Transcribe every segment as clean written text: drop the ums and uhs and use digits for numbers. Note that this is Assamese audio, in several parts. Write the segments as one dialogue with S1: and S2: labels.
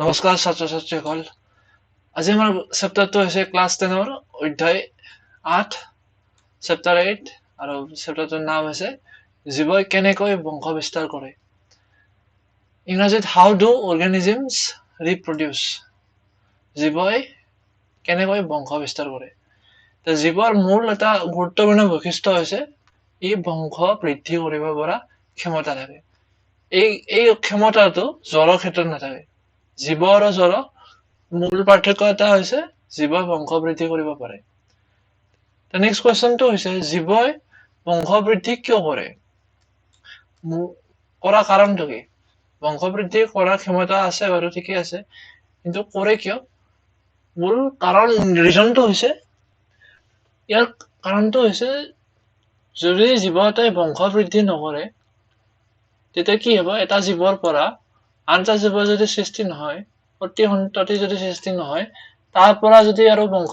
S1: নমস্কাৰ ছাত্ৰ ছাত্ৰীসকল। আজি আমাৰ চেপ্টাৰটো হৈছে ক্লাছ 10ৰ অধ্যায় 8 চেপ্টাৰ 8 আৰু চেপ্টাৰটোৰ নাম হৈছে জীৱই কেনেকৈ বংশ বিস্তাৰ কৰে। ইংৰাজীত হাউ ডু অৰ্গেনিজমছ ৰিপ্ৰডিউচ, জীৱই কেনেকৈ বংশ বিস্তাৰ কৰে। জীৱৰ মূল এটা গুৰুত্বপূৰ্ণ বৈশিষ্ট্য হৈছে ই বংশ বৃদ্ধি কৰিব পৰা ক্ষমতা থাকে। এই ক্ষমতাটো জড়ৰ ক্ষেত্ৰত নাথাকে। জীৱ আৰু জড় মূল পাৰ্থক্য এটা হৈছে জীৱই বংশ বৃদ্ধি কৰিব পাৰে। নেক্সট কুৱেশ্যনটো হৈছে জীৱই বংশ বৃদ্ধি কিয় কৰে, কৰা কাৰণটো কি। বংশ বৃদ্ধি কৰাৰ ক্ষমতা আছে বাৰু, ঠিকে আছে, কিন্তু কৰে কিয়? মূল কাৰণ ৰিজনটো হৈছে, ইয়াৰ কাৰণটো হৈছে যদি জীৱ এটাই বংশ বৃদ্ধি নকৰে তেতিয়া কি হ'ব, এটা জীৱৰ পৰা আন এটা জীৱ যদি সৃষ্টি নহয়, অতি সন্ততি যদি সৃষ্টি নহয়, তাৰ পৰা যদি আৰু বংশ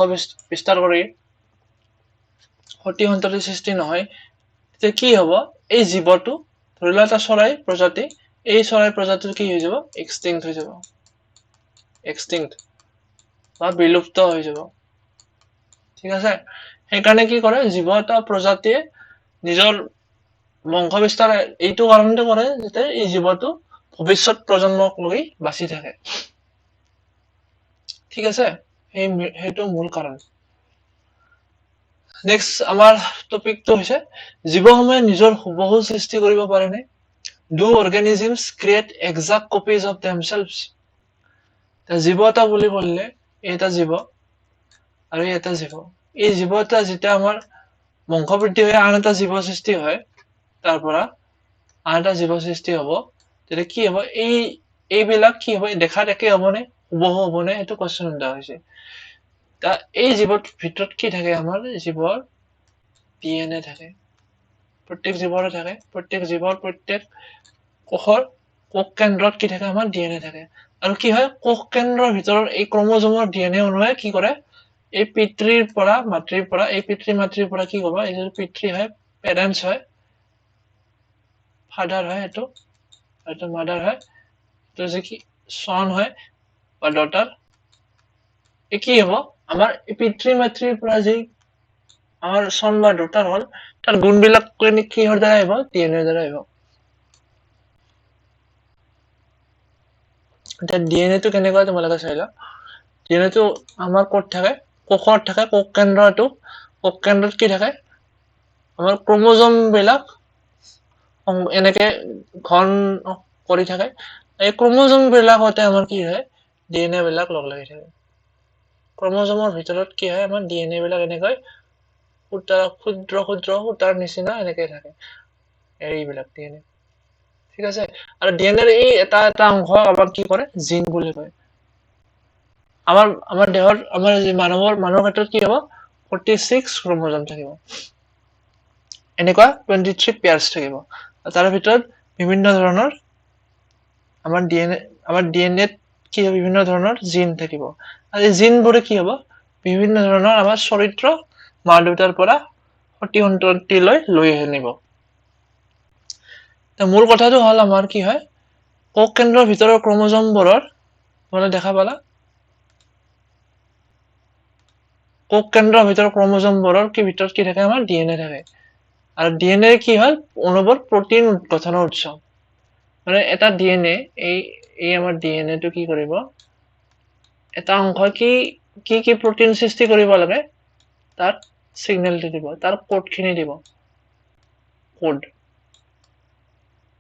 S1: বিস্তাৰ কৰি অতি সন্ততি সৃষ্টি নহয়, তেতিয়া কি হ'ব, এই জীৱটো ধৰি লোৱা এটা চৰাই প্ৰজাতি, এই চৰাই প্ৰজাতিটো কি হৈ যাব, এক্সটিংক্ট হৈ যাব, এক্সটিংক্ট বা বিলুপ্ত হৈ যাব। ঠিক আছে, সেইকাৰণে কি কৰে, জীৱ এটা প্ৰজাতিয়ে নিজৰ বংশ বিস্তাৰ এইটো কাৰণতে কৰে যাতে এই জীৱটো ভৱিষ্যত প্ৰজন্মক লৈ বাচি থাকে। ঠিক আছে, সেইটো মূল কাৰণ। নেক্সট আমাৰ টপিকটো হৈছে জীৱসমূহে নিজৰ হুবহু সৃষ্টি কৰিব পাৰেনে? Do organisms create exact copies of themselves? জীৱ এটা বুলি ক'লে এটা জীৱ আৰু এটা জীৱ, এই জীৱ এটা যেতিয়া আমাৰ বংশ বৃদ্ধি হৈ আন এটা জীৱ সৃষ্টি হয়, তাৰ পৰা আন এটা জীৱ সৃষ্টি হ'ব, তেতিয়া কি হ'ব, এইবিলাক কি হ'ব, দেখাত একে হ'বনে, হুবহু হ'বনে, সেইটো কুৱেশ্যন সোধা হৈছে। এই জীৱৰ ভিতৰত কি থাকে, আমাৰ জীৱৰ DNA থাকে, প্ৰত্যেক জীৱৰে থাকে, প্ৰত্যেক জীৱৰ প্ৰত্যেক কোষৰ কোষ কেন্দ্ৰত কি থাকে, আমাৰ DNA থাকে। আৰু কি হয়, কোষ কেন্দ্ৰৰ ভিতৰত এই ক্ৰমজমৰ DNA অনুৱে কি কৰে, এই পিতৃৰ পৰা মাতৃৰ পৰা, এই পিতৃ মাতৃৰ পৰা কি হ'ব, এই পিতৃ হয়, পেৰেণ্টছ হয়, ফাদাৰ হয়, এইটো মাদাৰ হয়, এইটো যে কি চন হয় বা ডটাৰ। এই কি হ'ব, আমাৰ পিতৃ মাতৃৰ পৰা যি আমাৰ চন বা ডটাৰ হ'ল, তাৰ গুণবিলাক কিহৰ দ্বাৰা আহিব, DNA দ্বাৰা আহিব। এতিয়া DNA টো কেনেকুৱা তোমালোকে চাই লোৱা। DNA টো আমাৰ ক'ত থাকে, কোষত থাকে, কোষ কেন্দ্ৰটো, কোষ কেন্দ্ৰত কি থাকে, আমাৰ ক্ৰমজম বিলাক এনেকে ঘন কৰি থাকে, এই ক্ৰমজম বিলাকতে আমাৰ কি হয়, DNA বিলাক লগ লাগি থাকে। ক্ৰমজমৰ ভিতৰত কি হয়, আমাৰ DNA বিলাক এনেকৈ ক্ষুদ্ৰ ক্ষুদ্ৰ সূতাৰ নিচিনা এনেকে থাকে, এইবিলাক DNA। ঠিক আছে, আৰু DNA এই এটা অংশ আমাক কি কৰে, জিন বুলি কয়। আমাৰ দেহৰ, আমাৰ মানুহৰ ক্ষেত্ৰত কি হ'ব, 46 ক্ৰমজম থাকিব, এনেকুৱা 23 পেয়াৰ্স থাকিব। তাৰ ভিতৰত বিভিন্ন ধৰণৰ আমাৰ DNA কি বিভিন্ন ধৰণৰ জিন থাকিব, আৰু এই জিনবোৰে কি হ'ব, বিভিন্ন ধৰণৰ আমাৰ চৰিত্ৰ মা দেউতাৰ পৰা সতি সন্ততিলৈ লৈ আনিব। মূল কথাটো হ'ল আমাৰ কি হয়, কোষ কেন্দ্ৰৰ ভিতৰৰ ক্ৰমজমবোৰৰ তোমালোকে দেখা পালা, কোষ কেন্দ্ৰৰ ভিতৰৰ ক্ৰমজমবোৰৰ ভিতৰত কি থাকে, আমাৰ DNA থাকে। আৰু DNA কি হয়, অনবৰত প্ৰটিন গঠনৰ উৎস। মানে এটা DNA, এই আমাৰ DNA টো কি কৰিব, এটা অংশ কি প্ৰটিন সৃষ্টি কৰিব লাগে, তাত চিগনেলটো দিব, তাৰ কোড খিনি দিব, কোড।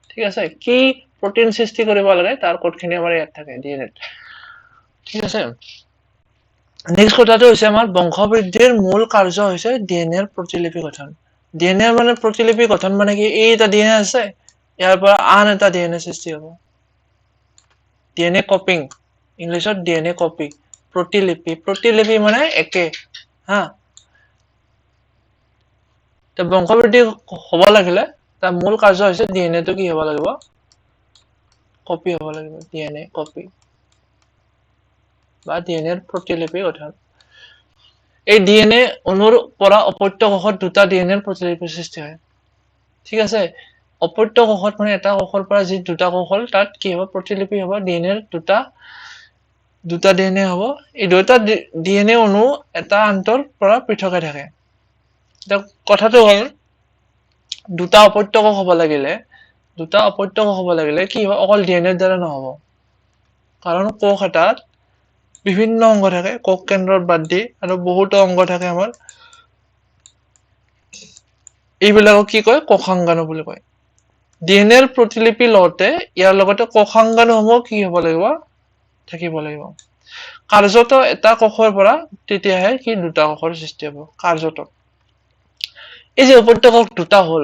S1: ঠিক আছে, কি প্ৰটিন সৃষ্টি কৰিব লাগে, তাৰ কোড খিনি আমাৰ ইয়াত থাকে, DNA-ত। ঠিক আছে, নেক্সট কথাটো হৈছে আমাৰ বংশ বৃদ্ধিৰ মূল কাৰ্য হৈছে DNA-ৰ প্ৰতিলিপি গঠন। DNA মানে প্ৰতিলিপি গঠন মানে কি, এই এটা DNA আছে, ইয়াৰ পৰা আন এটা DNA সৃষ্টি হ'ব। DNA কপিং, ইংলিছত DNA কপি, প্ৰতিলিপি মানে একে, হা। বংশবৃদ্ধি হ'ব লাগিলে তাৰ মূল কাৰ্য হৈছে DNA-টো কি হ'ব লাগিব, কপি হ'ব লাগিব, DNA কপি বা DNA-ৰ প্ৰতিলিপি গঠন। এই DNA অণুৰ পৰা অপত্য কোষত দুটা DNA-ৰ প্ৰতিলিপি সৃষ্টি হয়। ঠিক আছে, অপত্য কোষত মানে এটা কোষৰ পৰা যি দুটা কোষ হ'ল, তাত কি হ'ব, প্ৰতিলিপি হ'ব DNA-ৰ দুটা দুটা ডিএনএ হ'ব এই দুটা ডিএনএ অণু এটা আনটোৰ পৰা পৃথকে থাকে এটা কথাটো হ'ল দুটা অপত্যকক হ'ব লাগিলে কি হয় অকল ডিএনএৰ দ্বাৰা নহব কাৰণ কোষ এটাত বিভিন্ন অংগ থাকে কোষ কেন্দ্ৰৰ বাদ দি আৰু বহুতো অংগ থাকে আমাৰ এইবিলাকক কি কয় কোষাংগাণু বুলি কয় ডিএনএৰ প্ৰতিলিপি লওঁতে ইয়াৰ লগতে কোষাংগাণুসমূহ কি হ'ব লাগিব থাকিব লাগিব কাৰ্যত এটা কোষৰ পৰা তেতিয়াহে কি দুটা কোষৰ সৃষ্টি হ'ব কাৰ্যত এই যে উপত্যকক দুটা হ'ল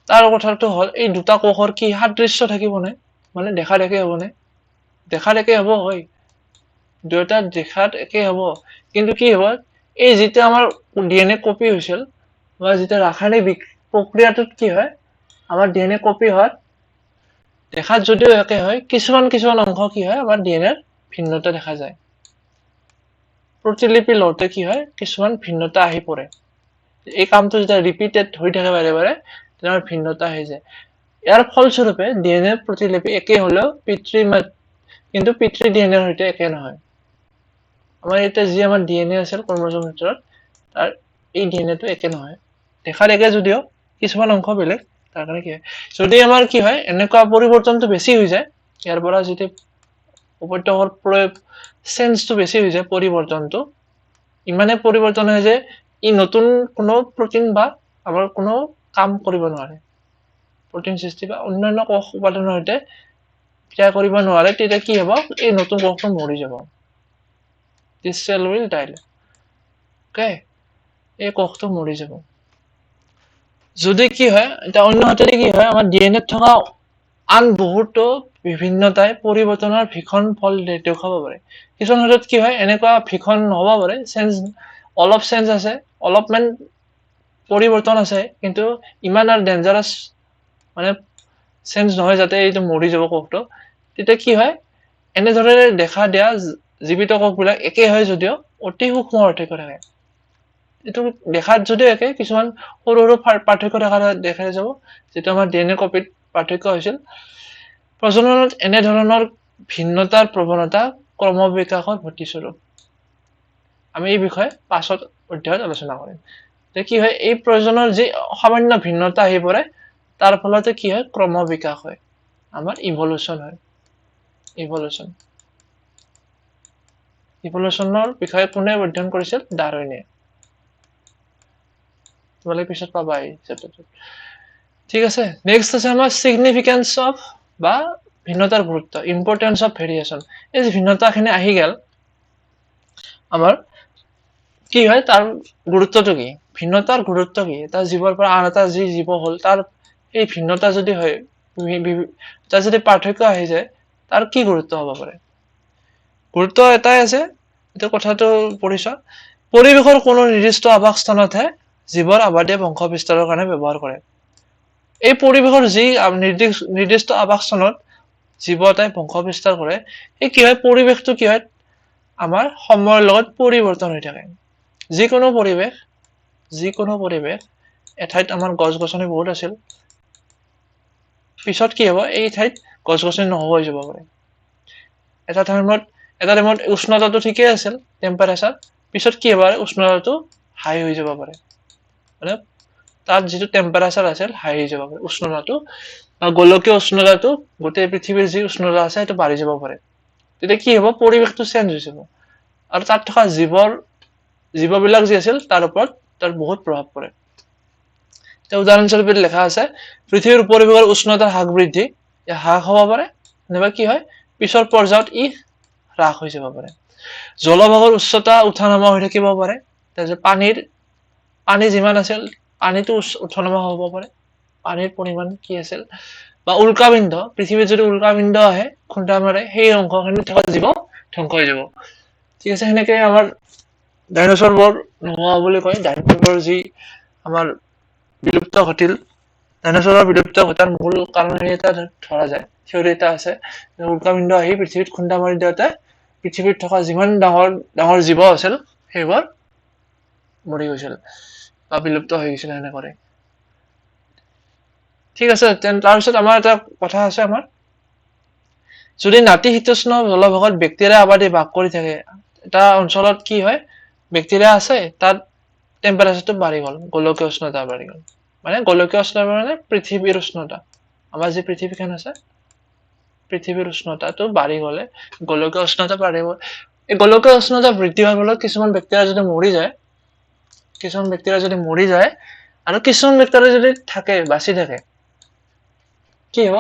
S1: তাৰ কথাটো হ'ল এই দুটা কোষৰ কি সাদৃশ্য থাকিবনে মানে দেখাত একে হ'বনে দেখাত একে হ'ব হয় দুটা দেখাত একে হ'ব কিন্তু কি হ'ব এই যেটা আমাৰ ডিএনএ কপি হৈছিল বা যেটা ৰাসায়নিক প্ৰক্ৰিয়াটোত কি হয় আমাৰ ডিএনএ কপি হয় দেখাত যদিও একে হয় কিছুমান অংশ কি হয় আমাৰ ডিএনএৰ ভিন্নতা দেখা যায় প্ৰতিলিপি লওঁতে কি হয় কিছুমান ভিন্নতা আহি পৰে এই কামটো যেতিয়া ৰিপিটেড হৈ থাকে বাৰে বাৰে তাৰ ভিন্নতা আহি যায় ইয়াৰ ফলস্বৰূপে ডিএনএ প্ৰতিলিপি একে হ'লেও কিন্তু পিতৃ ডিএনএৰ সৈতে একে নহয় আমাৰ এটা যি আমাৰ ডিএনএ আছিল ক্ৰমোজোমৰ ভিতৰত তাৰ এই ডিএনএটো একে নহয় দেখাত একে যদিও কিছুমান অংশ বেলেগ তাৰ কাৰণে কি হয় যদি আমাৰ কি হয় এনেকুৱা পৰিৱৰ্তনটো বেছি হৈ যায় ইয়াৰ পৰা যদি উপত্যকৰ প্ৰয়োগ চেঞ্জটো বেছি হৈ যায় পৰিৱৰ্তনটো ইমানে পৰিৱৰ্তন হয় যে ই নতুন কোনো প্ৰটিন বা আমাৰ কোনো কাম কৰিব নোৱাৰে প্ৰটিন সৃষ্টি বা অন্যান্য কোষ উপাদানৰ সৈতে ক্ৰিয়া কৰিব নোৱাৰে তেতিয়া কি হ'ব এই নতুন কোষটো মৰি যাব this cell will die okay এই কোষটো মৰি যাব যদি কি হয় এটা অন্য হাতেৰে কি হয় আমাৰ ডিএনএ থকা আন বহুতো বিভিন্নতাই পৰিৱৰ্তনৰ ভীষণ ফল দেখুৱাব পাৰে কিছুমান ক্ষেত্ৰত কি হয় এনেকুৱা ভীষণ নহব পাৰে অলপ চেঞ্জ আছে অলপমান পৰিৱৰ্তন আছে কিন্তু ইমান আৰু ডেঞ্জাৰাছ মানে চেঞ্জ নহয় যাতে এইটো মৰি যাব কোষটো তেতিয়া কি হয় এনেদৰে দেখা দিয়া জীৱিত কোষবিলাক একে হয় যদিও অতি সূক্ষ্ম পাৰ্থক্য থাকে এইটো দেখাত যদিও একে কিছুমান সৰু সৰু পাৰ্থক্য দেখা যাব যেটো আমাৰ ডিএনএ কপিত পাৰ্থক্য হৈছিল প্ৰজননত এনে ধৰণৰ ভিন্নতাৰ প্ৰৱণতা ক্ৰমবিকাশৰ গতিস্বৰূপ আমি এই বিষয়ে পাছত অধ্যায়ত আলোচনা কৰিম যে কি হয় এই প্ৰজনৰ যি সামান্য ভিন্নতা আহি পৰে তাৰ ফলতে কি হয় ক্ৰমবিকাশ হয় আমাৰ ইভলিউশন হয় ইভলিউশনৰ বিষয়ে কোনে অধ্যয়ন কৰিছিল ডাৰউইনে তোমালোকে পিছত পাবা এই চেপ্টাৰটো ঠিক আছে নেক্সট আছে আমাৰ সিগনিফিকেন্স অফ বা ভিন্নতাৰ গুৰুত্ব ইম্পৰ্টেন্স অফ ভেৰিয়েশন এই যে ভিন্নতাখিনি আহি গেল আমাৰ কি হয় তাৰ গুৰুত্বটো কি ভিন্নতাৰ গুৰুত্ব কি এটা জীৱৰ পৰা আন এটা যি জীৱ হ'ল তাৰ এই ভিন্নতা যদি হয় তাৰ যদি পাৰ্থক্য আহি যায় তাৰ কি গুৰুত্ব হ'ব পাৰে গুৰুত্ব এটাই আছে এটা কথাটো পৰিছা পৰিৱেশৰ কোনো নিৰ্দিষ্ট আবাসস্থানতহে জীৱৰ আবাদে বংশ বিস্তাৰৰ কাৰণে ব্যৱহাৰ কৰে এই পৰিৱেশৰ যি নিৰ্দিষ্ট আবাসস্থানত জীৱ এটাই বংশ বিস্তাৰ কৰে এই কি হয় পৰিৱেশটো কি হয় আমাৰ সময়ৰ লগত পৰিৱৰ্তন হৈ থাকে যিকোনো পৰিৱেশ এঠাইত আমাৰ গছ-গছনি বহুত আছিল পিছত কি হ'ব এই ঠাইত গছ-গছনি নহব হৈ যাব পাৰে এটা টাইমত উষ্ণতাটো ঠিকই আছিল টেম্পাৰেচাৰ পিছত কি হ'ব উষ্ণতাটো হাই হৈ যাব পাৰে মানে তাত যেটো টেম্পাৰেচাৰ আছিল হাই হৈ যাব পাৰে উষ্ণতাটো গোলকীয় উষ্ণতাটো গোটেই পৃথিৱীৰ যি উষ্ণতা আছে সেইটো বাঢ়ি যাব পাৰে তেতিয়া কি হ'ব পৰিৱেশটো চেঞ্জ হৈ যাব আৰু তাত থকা জীৱবিলাক যি আছিল তাৰ ওপৰত তাৰ বহুত প্ৰভাৱ পৰে এটা উদাহৰণস্বৰূপে লেখা আছে পৃথিৱীৰ পৰিৱেশৰ উষ্ণতাৰ হ্ৰাস বৃদ্ধি হ্ৰাস হ'ব পাৰে নেবা কি হয় পিছৰ পৰ্যায়ত ই হ্ৰাস হৈ যাব পাৰে জলভাগৰ উচ্চতা উঠানামা হৈ থাকিব পাৰে তাৰপিছত পানী যিমান আছিল পানীটো উঠানামা হ'ব পাৰে পানীৰ পৰিমাণ কি আছিল বা উল্কাপিণ্ড পৃথিৱীত যদি উল্কাপিণ্ড আহে খুন্দা মাৰে সেই অংশখিনি থকা জীৱ ধ্বংস হৈ যাব ঠিক আছে হেনেকে আমাৰ ডাইনোসৰবোৰ নোহোৱা বুলি কয় ডাইনোসৰবোৰ যি আমাৰ বিলুপ্ত ঘটিল ডাইনোসৰৰ বিলুপ্ত ঘটাৰ মূল কাৰণ এটা ধৰা যায় থিওৰি এটা আছে উল্কাপিণ্ড আহি পৃথিৱীত খুন্দা মাৰি দিওঁতে পৃথিৱীত থকা যিমান ডাঙৰ জীৱ আছিল সেইবোৰ মৰি গৈছিল বা বিলুপ্ত হৈ গৈছিল এনেকৈ ঠিক আছে তাৰ পিছত আমাৰ এটা কথা আছে আমাৰ যদি নাতিশীতোষ্ণ জলভাগত বেক্টেৰিয়া আবাদি বাস কৰি থাকে, এটা অঞ্চলত কি হয়, বেক্টেৰিয়া আছে, তাত টেম্পাৰেচাৰটো বাঢ়ি গ'ল, গোলকীয় উষ্ণতা বাঢ়ি গ'ল। মানে গোলকীয় উষ্ণতা মানে পৃথিৱীৰ উষ্ণতা, আমাৰ যি পৃথিৱীখন আছে পৃথিৱীৰ উষ্ণতাটো বাঢ়ি গ'লে গোলকীয় উষ্ণতা বাঢ়িব। এই গোলকীয় উষ্ণতা বৃদ্ধি হোৱাৰ ফলত কিছুমান বেক্টেৰিয়া যদি মৰি যায়, আৰু কিছুমান বেক্টেৰিয়া যদি থাকে, বাচি থাকে, কি হ'ব,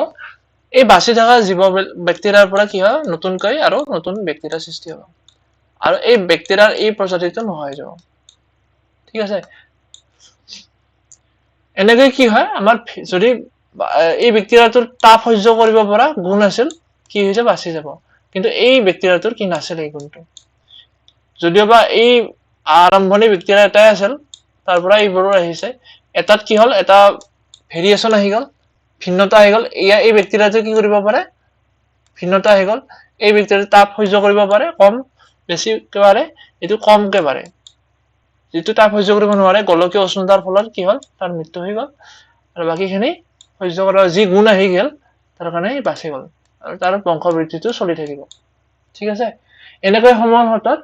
S1: এই বাচি থকা জীৱ বেক্টেৰিয়াৰ পৰা কি হয়, নতুনকৈ আৰু নতুন বেক্টেৰিয়া সৃষ্টি হ'ব, আৰু এই বেক্টেৰিয়াৰ এই প্ৰজাতিটো নোহোৱা হৈ যাব। ঠিক আছে, এনেকৈ কি হয়, আমাৰ যদি এই বেক্টেৰিয়াটোৰ তাপ সহ্য কৰিব পৰা গুণ আছিল, কি হৈছে, বাচি যাব। কিন্তু এই বেক্টেৰিয়াটোৰ কি নাছিল এই গুণটো, যদিওবা এই আৰম্ভণি বেক্টেৰিয়া এটাই আছিল, তাৰ পৰা এইবোৰো আহিছে, এটাত কি হ'ল, এটা ভেৰিয়েশ্যন আহি গ'ল, ভিন্নতা আহি গ'ল। এই বেক্টেৰিয়াটো কি কৰিব পাৰে, ভিন্নতা আহি গ'ল, এই বেক্টেৰিয়াটো তাপ সহ্য কৰিব পাৰে, কম বেছিকে পাৰে, এইটো কমকে পাৰে। যিটো তাপ সহ্য কৰিব নোৱাৰে, গোলকীয় উষ্ণতাৰ ফলত কি হ'ল, তাৰ মৃত্যু হৈ গ'ল, আৰু বাকীখিনি সহ্য কৰা যি গুণ আহি গ'ল, তাৰ কাৰণে বাচি গ'ল, আৰু তাৰ বংশবৃদ্ধিটো চলি থাকিব। ঠিক আছে, এনেকৈ সময়ৰ হাতত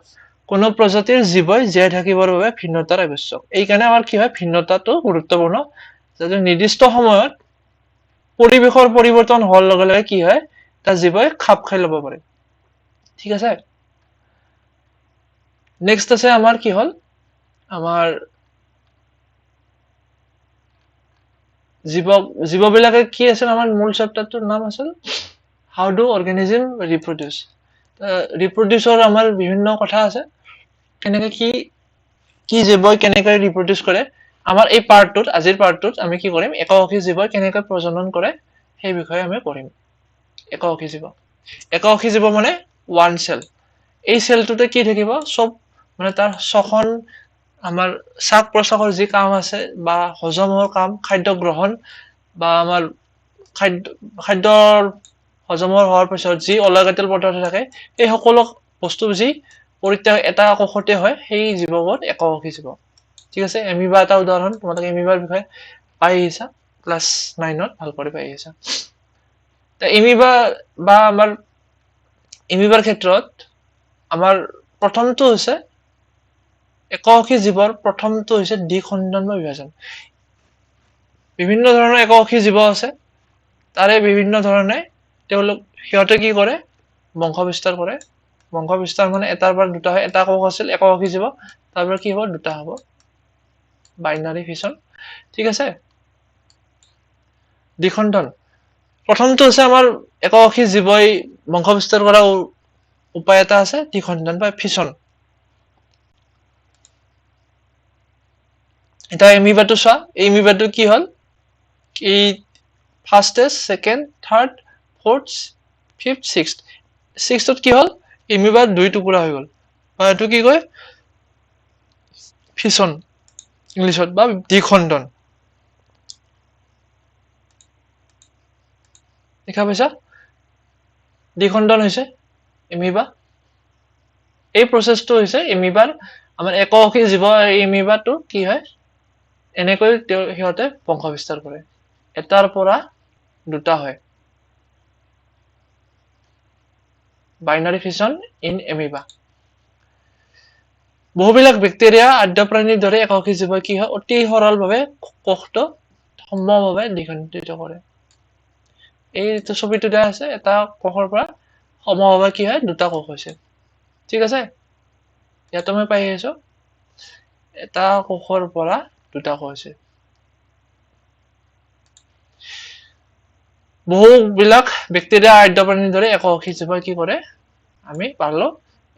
S1: কোনো প্ৰজাতিৰ জীৱই জীয়াই থাকিবৰ বাবে ভিন্নতাৰ আৱশ্যক। এইকাৰণে আমাৰ কি হয়, ভিন্নতাটো গুৰুত্বপূৰ্ণ, যাতে নিৰ্দিষ্ট সময়ত পৰিৱেশৰ পৰিৱৰ্তন হোৱাৰ লগে লগে কি হয়, এটা জীৱই খাপ খাই ল'ব পাৰে। ঠিক আছে, নেক্সট আছে আমাৰ কি হ'ল, আমাৰ জীৱবিলাকে কি আছিল, আমাৰ মূল চেপ্টাৰটোৰ নাম আছিল হাউ ডু অৰ্গেনিজম ৰিপ্ৰডিউচ। ৰিপ্ৰডিউচৰ আমাৰ বিভিন্ন কথা আছে, কেনেকৈ কি জীৱই কেনেকৈ ৰিপ্ৰডিউচ কৰে। আমাৰ এই পাৰ্টটোত, আজিৰ পাৰ্টটোত আমি কি কৰিম, এককী জীৱই কেনেকৈ প্ৰজনন কৰে সেই বিষয়ে আমি পঢ়িম। এককী জীৱ মানে ওৱান চেল। এই চেলটোতে কি থাকিব, চব মানে তাৰ শ্বসন, আমাৰ শ্বাস প্ৰশ্বাসৰ যি কাম আছে, বা হজমৰ কাম, খাদ্য গ্ৰহণ, বা আমাৰ খাদ্যৰ হজমৰ হোৱাৰ পিছত যি অলাগতিয়াল পদাৰ্থ থাকে, এই সকলো বস্তু যি পৰিত্যাগ এটা কোষতে হয়, সেই জীৱবোৰ এককী জীৱ। ঠিক আছে, এমিবা এটা উদাহৰণ, তোমালোকে এমিবাৰ বিষয়ে পাই আহিছা, ক্লাছ 9ত ভালকৈ পাই আহিছা। এমিবা বা আমাৰ এমিবাৰ ক্ষেত্ৰত আমাৰ প্ৰথমটো হৈছে, এককী জীৱৰ প্ৰথমটো হৈছে দ্বিখণ্ডন বা বিভাজন। বিভিন্ন ধৰণৰ এককী জীৱ আছে, তাৰে বিভিন্ন ধৰণে সিহঁতে কি কৰে, বংশ বিস্তাৰ কৰে। বংশ বিস্তাৰ মানে এটাৰ পৰা দুটা হয়, এটা কোষ আছিল এককী জীৱ, তাৰ পৰা কি হ'ব, দুটা হ'ব, বাইনাৰী ফিছন। ঠিক আছে, দ্বিখণ্ডন প্ৰথমটো হৈছে আমাৰ এককী জীৱই বংশ বিস্তাৰ কৰা উপায় এটা আছে, দ্বিখণ্ডন বা ফিছন। এটা এমিবাটো চোৱা, এই এমিবাটো কি হ'ল, এই first stage, second, third, fourth, fifth, ছিক্সথত কি হ'ল, এমিবাৰ দুই টুকুৰা হৈ গ'ল, বা এইটো কি কয়, ফিছন ইংলিছত, বা দ্বিখণ্ডন। দেখা পাইছা, দ্বিখণ্ডন হৈছে এমিবা। এই প্ৰচেছটো হৈছে এমিবাৰ, আমাৰ এককী জীৱ এমিবাটো কি হয়, এনেকৈ সিহঁতে বংশ বিস্তাৰ কৰে, এটাৰ পৰা দুটা হয়, বাইনাৰী ফিছন ইন এমিবা। বহুবিলাক বেক্টেৰিয়া, আদ্য প্ৰাণীৰ দৰে এককী জীৱই কি হয়, অতি সৰলভাৱে কোষটো সমভাৱে দ্বিখণ্ডিত কৰে। এইটো ছবিটো দিয়া আছে, এটা কোষৰ পৰা সমভাৱে কি হয়, দুটা কোষ হৈছে। ঠিক আছে, ইয়াতো মই পাই আহিছো, এটা কোষৰ পৰা দুটা কোষ হৈছে। বহুবিলাক বেক্টেৰিয়া, আদ্য প্ৰাণীৰ দৰে এককী জীৱই কি কৰে, আমি পালো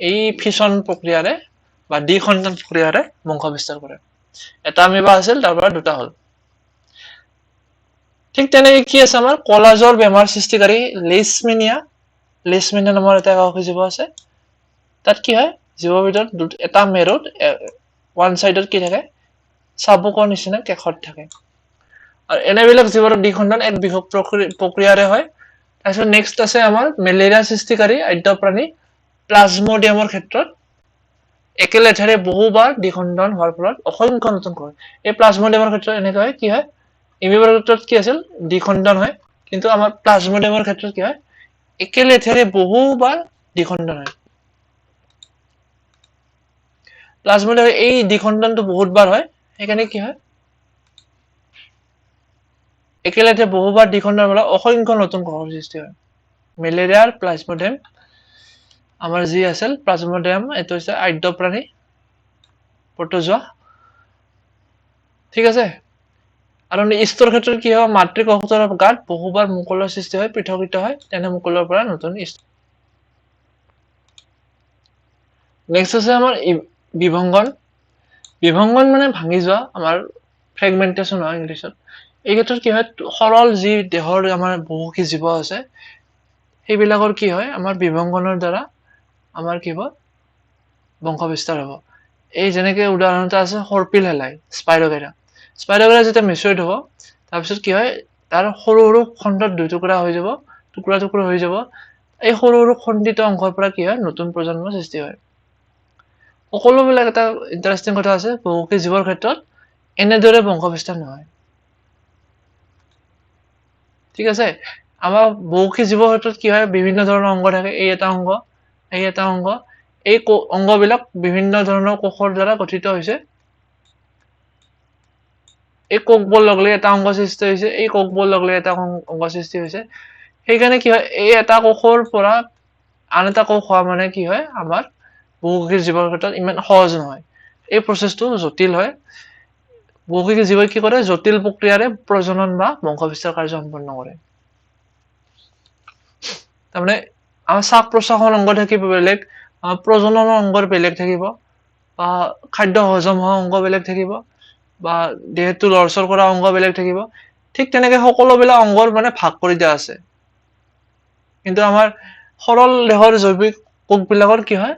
S1: এই ফিছন প্ৰক্ৰিয়াৰে বা দ্বিখণ্ডন প্ৰক্ৰিয়াৰে বংশ বিস্তাৰ কৰে। এটা এমিবা আছিল, তাৰ পৰা দুটা হ'ল। ঠিক তেনেকৈ কি আছে, আমাৰ কলাজৰ বেমাৰ সৃষ্টিকাৰী লেইছমেনিয়া নামৰ এটা এককী জীৱ আছে। তাত কি হয়, জীৱৰ ভিতৰত এটা মেৰুত ওৱান চাইডত কি থাকে, চাবুকৰ নিচিনা কেশত থাকে, আৰু এনেবিলাক জীৱৰ দ্বিখণ্ডন এক বৃহৎ প্ৰক্ৰিয়াৰে হয়। তাৰপিছত নেক্সট আছে আমাৰ মেলেৰিয়া সৃষ্টিকাৰী আদ্য প্ৰাণী প্লাজমডিয়ামৰ ক্ষেত্ৰত একেলেঠাৰে বহুবাৰ দ্বিখণ্ডন হোৱাৰ ফলত অসংখ্য নতুন কোষ। এই প্লাজমডিয়ামৰ ক্ষেত্ৰত এনেকৈ হয়, কি হয়, এমিবাৰ ক্ষেত্ৰত কি আছিল, দ্বিখণ্ডন হয়, কিন্তু আমাৰ প্লাজমডিয়ামৰ ক্ষেত্ৰত কি হয়, একে লেঠেৰে বহুবাৰ দ্বিখণ্ডন হয় প্লাজমোডিয়াম এই দ্বিখণ্ডনটো বহুতবাৰ হয় সেইকাৰণে কি হয় একে লেঠেৰে বহুবাৰ দ্বিখণ্ডনৰ ফলত অসংখ্য নতুন কোষৰ সৃষ্টি হয় মেলেৰিয়াৰ প্লাজমোডিয়াম আমাৰ যি আছিল প্লাজমোডিয়াম এটো হৈছে আদ্য প্ৰাণী প্ৰটোজোৱা ঠিক আছে আৰু ইষ্টৰ ক্ষেত্ৰত কি হয় মাতৃ কোষৰ গাত বহুবাৰ মুকুলৰ সৃষ্টি হয় পৃথকীকৃত হয় তেনে মুকুলৰ পৰা নতুন নেক্সট আছে আমাৰ বিভংগন বিভংগন মানে ভাঙি যোৱা আমাৰ ফ্ৰেগমেন্টেশন হয় ইংলিছত এই ক্ষেত্ৰত কি হয় সৰল যি দেহৰ আমাৰ বহুকি জীৱ আছে সেইবিলাকৰ কি হয় আমাৰ বিভংগনৰ দ্বাৰা আমাৰ কি হ'ব বংশ বিস্তাৰ হ'ব এই যেনেকৈ উদাহৰণ এটা আছে হৰপিল হেলাই স্পাইৰগেৰা যেতিয়া মেচুৰেট হ'ব তাৰপিছত কি হয় তাৰ সৰু সৰু খণ্ডত দুই টুকুৰা হৈ যাব টুকুৰা টুকুৰা হৈ যাব এই সৰু সৰু খণ্ডিত অংশৰ পৰা কি হয় নতুন প্ৰজন্মৰ সৃষ্টি হয় সকলোবিলাক এটা ইন্টাৰেষ্টিং কথা আছে বহুকি জীৱৰ ক্ষেত্ৰত এনেদৰে বংশ বিস্তাৰ নহয় ঠিক আছে আমাৰ বহুকি জীৱৰ ক্ষেত্ৰত কি হয় বিভিন্ন ধৰণৰ অংগ থাকে এই এটা অংগ এই অংগবিলাক বিভিন্ন ধৰণৰ কোষৰ দ্বাৰা গঠিত হৈছে এই কোষবোৰ লগলে এটা অংগ সৃষ্টি হৈছে এই কোষবোৰ লগলে এটা অংগ সৃষ্টি হৈছে সেইকাৰণে কি হয় এই এটা কোষৰ পৰা আন এটা কোষ হোৱা মানে কি হয় আমাৰ বহুকি জীৱৰ ক্ষেত্ৰত ইমান সহজ নহয় এই প্ৰচেছটো জটিল হয় বহুকি জীৱই কি কৰে জটিল প্ৰক্ৰিয়াৰে প্ৰজনন বা বংশ বিস্তাৰ কাৰ্য সম্পন্ন কৰে তাৰমানে আমাৰ শ্বাস প্ৰশ্বাসৰ অংগ থাকিব বেলেগ প্ৰজননৰ অংগৰ বেলেগ থাকিব বা খাদ্য হজম হোৱা অংগ বেলেগ থাকিব বা দেহটো লৰচৰ কৰা অংগ বেলেগ থাকিব ঠিক তেনেকৈ সকলোবিলাক অংগৰ মানে ভাগ কৰি দিয়া আছে কিন্তু আমাৰ সৰল দেহৰ জৈৱিক কোষবিলাকৰ কি হয়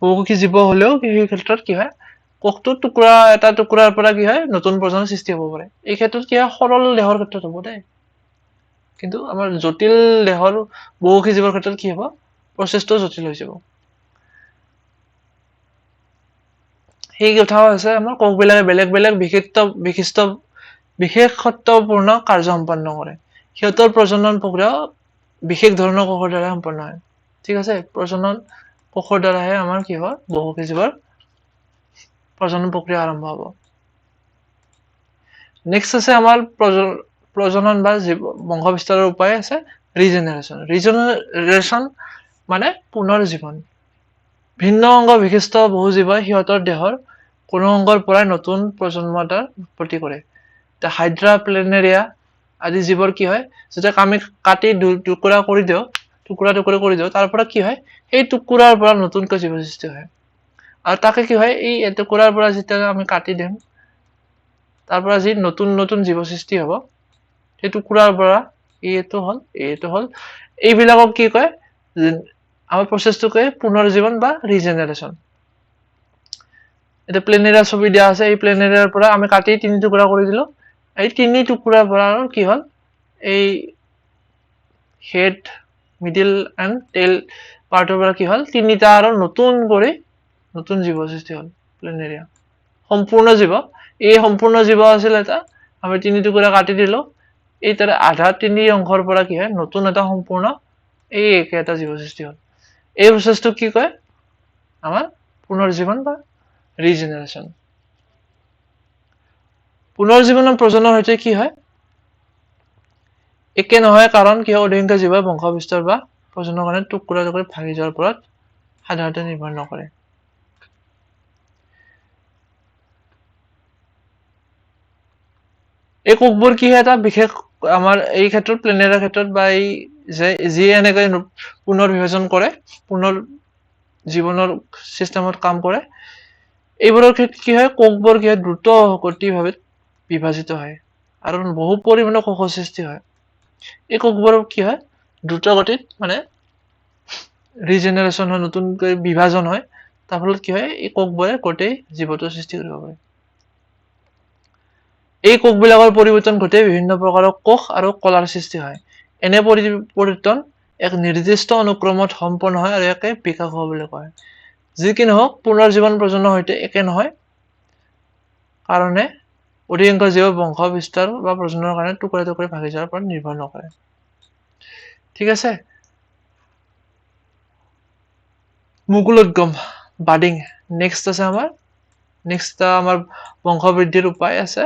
S1: বহুকি জীৱ হলেও সেই ক্ষেত্ৰত কি হয় কোষটো টুকুৰা এটা টুকুৰাৰ পৰা কি হয় নতুন প্ৰজন্মৰ সৃষ্টি হ'ব পাৰে এই ক্ষেত্ৰত কি হয় সৰল দেহৰ ক্ষেত্ৰত হ'ব দেই কিন্তু আমাৰ জটিল দেহৰ বহুকি জীৱৰ ক্ষেত্ৰত কি হ'ব প্ৰচেছটো জটিল হৈ যাব সেই কথাও আছে আমাৰ কোষবিলাকে বেলেগ বেলেগ বিশেষত্বপূৰ্ণ কাৰ্য সম্পন্ন কৰে সিহঁতৰ প্ৰজনন প্ৰক্ৰিয়া বিশেষ ধৰণৰ কোষৰ দ্বাৰা সম্পন্ন হয় ঠিক আছে প্ৰজনন কোষৰ দ্বাৰাহে আমাৰ কি হয় বহুকি জীৱৰ প্ৰজনন প্ৰক্ৰিয়া আৰম্ভ হ'ব নেক্সট আছে আমাৰ প্ৰজনন বা বংশ বিস্তাৰৰ উপায় আছে ৰিজেনেৰেশ্যন মানে পুনৰ জীৱন ভিন্ন অংগ বিশিষ্ট বহু জীৱই সিহঁতৰ দেহৰ কোনো অংগৰ পৰাই নতুন প্ৰজন্ম এটাৰ উৎপত্তি কৰে হাইড্ৰা প্লেনেৰিয়া আদি জীৱৰ কি হয় যেতিয়া আমি কাটি টুকুৰা কৰি দিওঁ তাৰ পৰা কি হয় সেই টুকুৰাৰ পৰা নতুনকৈ জীৱ সৃষ্টি হয় আৰু তাকে কি হয় এই টুকুৰাৰ পৰা যেতিয়া আমি কাটি দিম তাৰ পৰা যি নতুন নতুন জীৱ সৃষ্টি হ'ব সেই টুকুৰাৰ পৰা এইটো হল এইবিলাকক কি কয় আমাৰ প্ৰচেছটোকে পুনৰ জীৱন বা ৰিজেনেৰেশ্যন এটা প্লেনেৰিয়া ছবি দিয়া আছে এই প্লেনেৰিয়াৰ পৰা আমি কাটি তিনি টুকুৰা কৰি দিলো এই তিনি টুকুৰাৰ পৰা কি হল এই হেড মিডল এণ্ড টেইল পাৰ্টৰ পৰা কি হল তিনিটা আৰু নতুন জীৱ সৃষ্টি হল প্লেনেৰিয়া সম্পূৰ্ণ জীৱ এই সম্পূৰ্ণ জীৱ আছিল এটা আমি তিনি টুকুৰা কাটি দিলো এই তাৰে আধা তিনি অংশৰ পৰা কি হয় নতুন এটা সম্পূৰ্ণ এই একে এটা জীৱ সৃষ্টি হল এই প্ৰচেছটো কি কয় আমাৰ পুনৰ্জীৱন বা ৰিজেনেৰেশ্যন পুনৰ্জীৱনৰ প্ৰজননৰ সৈতে কি হয় একে নহয় কাৰণ কি অধিকাংশ জীৱই বংশ বিস্তাৰ বা প্ৰজননৰ কাৰণে টুকুৰা টুকুৰি ভাঙি যোৱাৰ ওপৰত সাধাৰণতে নিৰ্ভৰ নকৰে এই কোষবোৰ কি এটা বিশেষ আমাৰ এই ক্ষেত্ৰত প্লেনেৰিয়াৰ ক্ষেত্ৰত বা এই যি এনেকৈ পুনৰ বিভাজন কৰে পুনৰ জীৱনৰ সিস্টেমত কাম কৰে এইবোৰৰ ক্ষেত্ৰত কি হয় কোষবোৰ কি দ্ৰুত গতিভাৱে বিভাজিত হয় আৰু বহু পৰিমাণৰ কোষৰ সৃষ্টি হয় এই কোষবোৰ কি হয় দ্ৰুত গতিত মানে ৰিজেনেৰেশ্যন হয় নতুনকৈ বিভাজন হয় তাৰ ফলত কি হয় এই কোষবোৰে গোটেই জীৱটো সৃষ্টি কৰিব পাৰে এই কোষবিলাকৰ পৰিৱৰ্তন ঘটে বিভিন্ন প্ৰকাৰৰ কোষ আৰু কলাৰ সৃষ্টি হয় এনে পৰিৱৰ্তন এক নিৰ্দিষ্ট অনুক্ৰমত সম্পন্ন হয় আৰু একে বিকাশ হোৱা বুলি কয় যি কি নহওক পুনৰ্জীৱন প্ৰজননৰ সৈতে একে নহয় কাৰণে অধিকাংশ জীৱ বংশ বিস্তাৰ বা প্ৰজননৰ কাৰণে টুকুৰা টুকুৰি ভাঙি যোৱাৰ ওপৰত নিৰ্ভৰ নকৰে ঠিক আছে মুকুলোদ্গম বাডিং নেক্সট আছে আমাৰ বংশবৃদ্ধিৰ উপায় আছে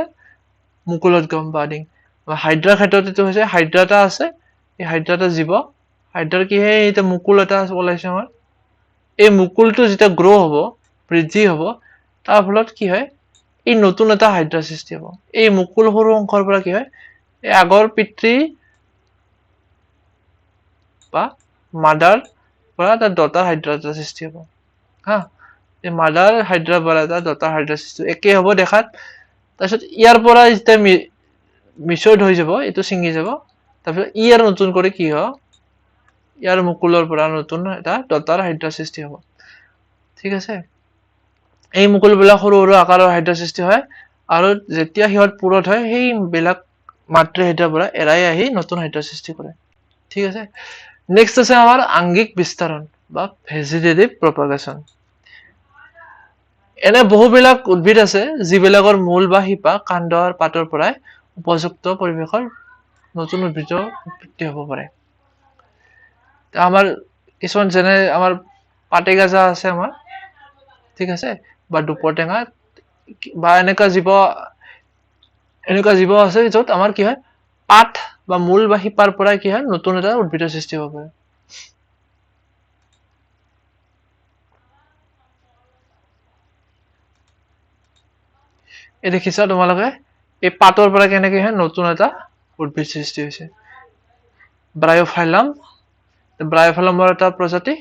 S1: মুকুলোদ্গম বাডিং হাইড্ৰাৰ ক্ষেত্ৰত এইটো হৈছে হাইড্ৰা এটা আছে এই হাইড্ৰা এটা জীৱ হাইড্ৰাৰ কি হয় এটা মুকুল এটা ওলাইছে আমাৰ এই মুকুলটো যেতিয়া গ্ৰো হ'ব বৃদ্ধি হ'ব তাৰ ফলত কি হয় এই নতুন এটা হাইড্ৰা সৃষ্টি হ'ব এই মুকুল সৰু অংশৰ পৰা কি হয় এই আগৰ পিতৃ বা মাদাৰ পৰা এটা ডটাৰ হাইড্ৰা এটা সৃষ্টি হ'ব হা এই মাদাৰ হাইড্ৰা পৰা এটা ডটাৰ হাইড্ৰা সৃষ্টি একে হ'ব দেখাত তাৰপিছত ইয়াৰ পৰা যেতিয়া মিছৰ্ড হৈ যাব এইটো ছিঙি যাব তাৰপিছত ইয়াৰ নতুন কৰি কি হয় ইয়াৰ মুকুলৰ পৰা নতুন এটা ডটাৰ হাইড্ৰা সৃষ্টি হ'ব ঠিক আছে এই মুকুলবিলাক সৰু সৰু আকাৰৰ হাইড্ৰা সৃষ্টি হয় আৰু যেতিয়া সিহঁত পুৰত হয় সেই বিলাক মাতৃ হাইড্ৰাৰ পৰা এৰাই আহি নতুন হাইড্ৰা সৃষ্টি কৰে ঠিক আছে নেক্সট আছে আমাৰ আংগিক বিস্তাৰণ বা ভেজিটেটিভ প্ৰপাগেশ্যন এনে বহুবিলাক উদ্ভিদ আছে যিবিলাকৰ মূল বা শিপা কাণ্ড আৰু পাতৰ পৰাই উপযুক্ত পৰিৱেশৰ নতুন উদ্ভিদ উৎপত্তি হ'ব পাৰে আমাৰ কিছুমান যেনে আমাৰ পাতেগাজা আছে আমাৰ ঠিক আছে বা দুপৰটেঙা বা এনেকুৱা জীৱ আছে য'ত আমাৰ কি হয় পাত বা মূল বা শিপাৰ পৰাই কি হয় নতুন এটা উদ্ভিদৰ সৃষ্টি হ'ব পাৰে এই দেখিছা তোমালোকে এই পাতৰ পৰা কেনেকৈ হয় নতুন এটা উদ্ভিদ সৃষ্টি হৈছে ব্ৰায়োফাইলামৰ এটা প্ৰজাতি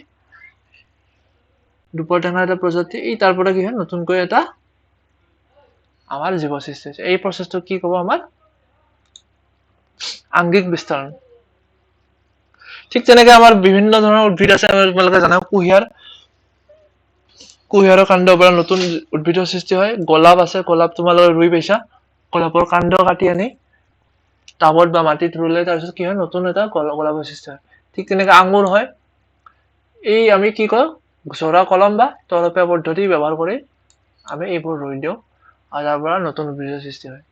S1: দুপৰটেঙাৰ এটা প্ৰজাতি এই তাৰ পৰা কি হয় নতুনকৈ এটা আমাৰ জীৱ সৃষ্টি হৈছে এই প্ৰচেছটো কি ক'ব আমাৰ আংগিক বিস্তাৰণ ঠিক তেনেকৈ আমাৰ বিভিন্ন ধৰণৰ উদ্ভিদ আছে তোমালোকে জানা কুঁহিয়াৰৰ কাণ্ডৰ পৰা নতুন উদ্ভিদৰ সৃষ্টি হয় গোলাপ আছে গোলাপ তোমালোকে ৰুই পাইছা গোলাপৰ কাণ্ড কাটি আনি টাবত বা মাটিত ৰুলে তাৰপিছত কি হয় নতুন এটা গোলাপৰ সৃষ্টি হয় ঠিক তেনেকৈ আঙুৰ হয় এই আমি কি কওঁ জোৰা কলম বা তৰপীয়া পদ্ধতি ব্যৱহাৰ কৰি আমি এইবোৰ ৰুই দিওঁ আৰু তাৰ পৰা নতুন উদ্ভিদৰ সৃষ্টি হয়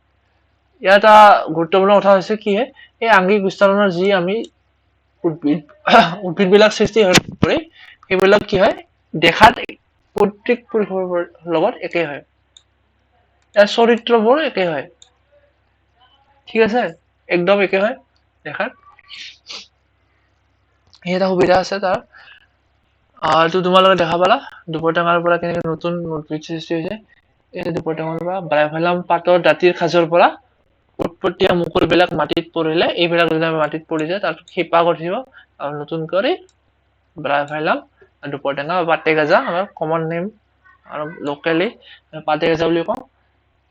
S1: ইয়াত এটা গুৰুত্বপূৰ্ণ কথা হৈছে কি এই আংগিক বিস্তাৰণৰ যি আমি উদ্ভিদবিলাক সৃষ্টি কৰি সেইবিলাক কি হয় দেখাত প্ৰত্যেক পৰিসৰৰ লগত একে হয় ইয়াৰ চৰিত্ৰবোৰ একে হয় ঠিক আছে একদম একে হয় দেখাত এই এটা সুবিধা আছে তাৰ এইটো তোমালোকে দেখা পালা দুপৰটেঙাৰ পৰা কেনেকৈ নতুন উদ্ভিদ সৃষ্টি হৈছে এই দুপৰটেঙাৰ পৰা ব্ৰায়োফাইলাম পাতৰ দাঁতিৰ খাজৰ পৰা উৎপত্তি মুকুলবিলাক মাটিত পৰিলে এইবিলাক যদি মাটিত পৰি যায় তাত শিপা গঠিব আৰু নতুন কৰি ব্ৰায়োফাইলাম দুপৰটেঙা বা পাতেগাজা আমাৰ কমন নেম আৰু লোকেলি পাতেগাজা বুলি কওঁ